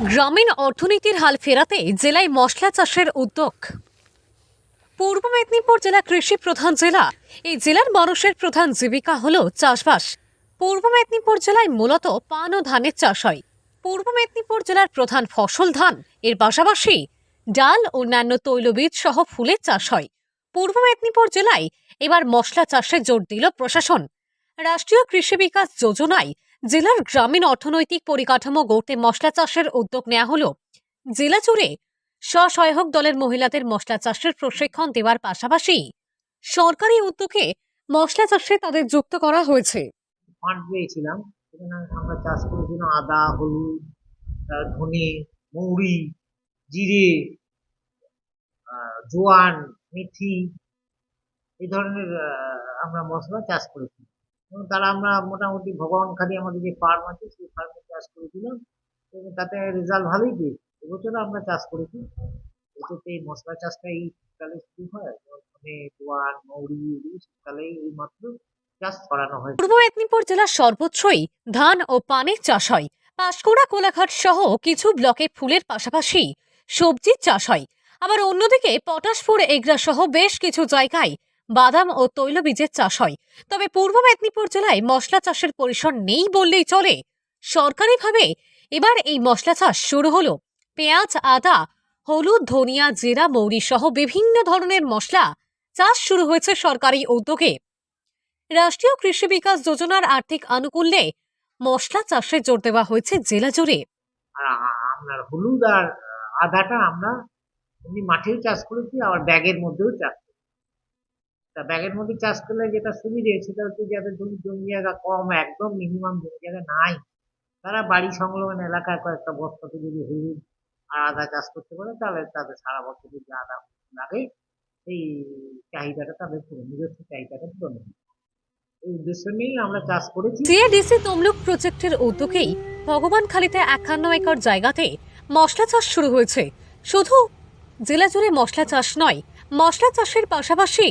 গ্রামীণ অর্থনীতির হাল ফেরাতে জেলায় মশলা চাষের উদ্যোগ। পূর্ব মেদিনীপুর জেলা কৃষি প্রধান জেলা। এই জেলার মানুষের প্রধান জীবিকা হলো চাষবাস। পূর্ব মেদিনীপুর জেলায় মূলত পান ও ধানের চাষ হয়। পূর্ব মেদিনীপুর জেলার প্রধান ফসল ধান, এর পাশাপাশি ডাল, অন্যান্য তৈলবীজ সহ ফুলের চাষ হয়। পূর্ব মেদিনীপুর জেলায় এবার মশলা চাষে জোর দিল প্রশাসন। রাষ্ট্রীয় কৃষি বিকাশ যোজনায় জেলার গ্রামীণ অর্থনৈতিক পরিকাঠামো গড়তে মশলা চাষের উদ্যোগ নেওয়া হলো। জেলা জুড়ে স্বসহায়ক দলের মহিলাদের মশলা চাষের প্রশিক্ষণ দেওয়ার পাশাপাশি সরকারি উদ্যোগে মশলা চাষে তাদের যুক্ত করা হয়েছে। ফান্ড পেয়েছিলাম, সেখানে আমরা চাষ করেছিলাম আদা, হলুদ, ধনে, মৌরি, জিরে, জোয়ান, মেথি, এই ধরনের আমরা মশলা চাষ করেছি। এবং তারা আমরা মোটামুটি ভগবানখালী আমাদের যে ফার্ম আছে সেই ফার্মে চাষ করেছিলাম এবং তাতে রেজাল্ট ভালোই পেয়েছি। এবছর আমরা চাষ করেছি। এটাতে এই মশলা চাষটা এই শীতকালে শুরু হয়, ধনে, জোয়ান, মৌরি এগুলো শীতকালেই এই মাত্র চাষ করানো হয়। পূর্ব মেদিনীপুর জেলার সর্বত্রই ধান ও পানের চাষ হয়। পাঁশকুড়া, কোলাঘাট সহ কিছু ব্লকে ফুলের পাশাপাশি সবজির চাষ হয়। আবার অন্যদিকে পটাশপুর, এগরা সহ বেশ কিছু জায়গায় বাদাম ও তৈলবীজের চাষ হয়। তবে পূর্ব মেদিনীপুর জেলায় মশলা চাষের পরিসর নেই বললেই চলে। সরকারিভাবে এবার এই মশলা চাষ শুরু হলো। পেঁয়াজ, আদা, হলুদ, ধনিয়া, জিরা, মৌরি সহ বিভিন্ন ধরনের মশলা চাষ শুরু হয়েছে সরকারি উদ্যোগে। রাষ্ট্রীয় কৃষি বিকাশ যোজনার আর্থিক আনুকূল্যে মশলা চাষে জোর দেওয়া হয়েছে জেলা জুড়ে। আর আপনার হলুদ আর আদাটা আমরা এমনি মাঠেও চাষ করেছি, আবার ব্যাগের মধ্যেও চাষ করেছি। তা ব্যাগের মধ্যে চাষ করলে যেটা সুবিধে সেটা হচ্ছে যাদের জমি জায়গা কম, একদম মিনিমাম জমি জায়গা নাই, তারা বাড়ি সংলগ্ন এলাকায় কয়েকটা বস্তাতে যদি হলুদ আর আদা চাষ করতে পারে তাহলে তাদের সারা বছর যদি আদা লাগে সেই চাহিদাটা তাদের নিজস্ব চাহিদাটা পূরণ হবে। এই উদ্দেশ্য নিয়েই আমরা চাষ করেছি। সিএডিসি তমলুক প্রজেক্টের উদ্যোগেই ভগবানখালীতে 51 একর জায়গাতে মশলা চাষ শুরু হয়েছে। শুধু জেলা জুড়ে মশলা চাষ নয়, মশলা চাষের পাশাপাশি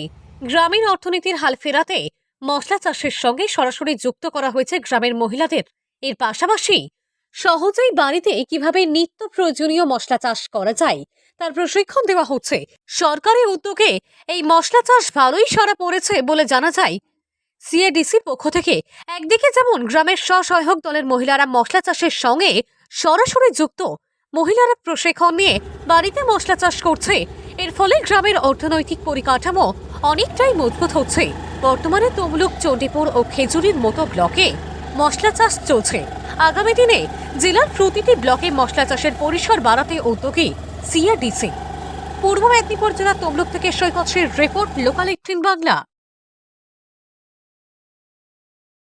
গ্রামীণ অর্থনীতির হাল ফেরাতে মশলা চাষের সঙ্গে সরাসরি যুক্ত করা হয়েছে গ্রামের মহিলাদের। এর পাশাপাশি সহজেই বাড়িতে কিভাবে নিত্য প্রয়োজনীয় মশলা চাষ করা যায় তার প্রশিক্ষণ দেওয়া হচ্ছে। সরকারি উদ্যোগে এই মশলা চাষ ভালোই সাড়া পড়েছে বলে জানা যায় সিএডিসির পক্ষ থেকে। একদিকে যেমন গ্রামের স্বসহায়ক দলের মহিলারা মশলা চাষের সঙ্গে সরাসরি যুক্ত, মহিলারা প্রশিক্ষণ নিয়ে বাড়িতে মশলা চাষ করছে। এর ফলে গ্রামের অর্থনৈতিক পরিকাঠামো অনেকটাই মজবুত হচ্ছে। বর্তমানে তমলুক, চণ্ডীপুর ও খেজুরির মতো ব্লকে মশলা চাষ চলছে। আগামী দিনে জেলার প্রতিটি ব্লকে মশলা চাষের পরিসর বাড়াতে উদ্যোগী সিএডিসি। পূর্ব মেদিনীপুর জেলা তমলুক থেকে সৈকত শ্রীর রিপোর্ট, লোকাল 18 বাংলা।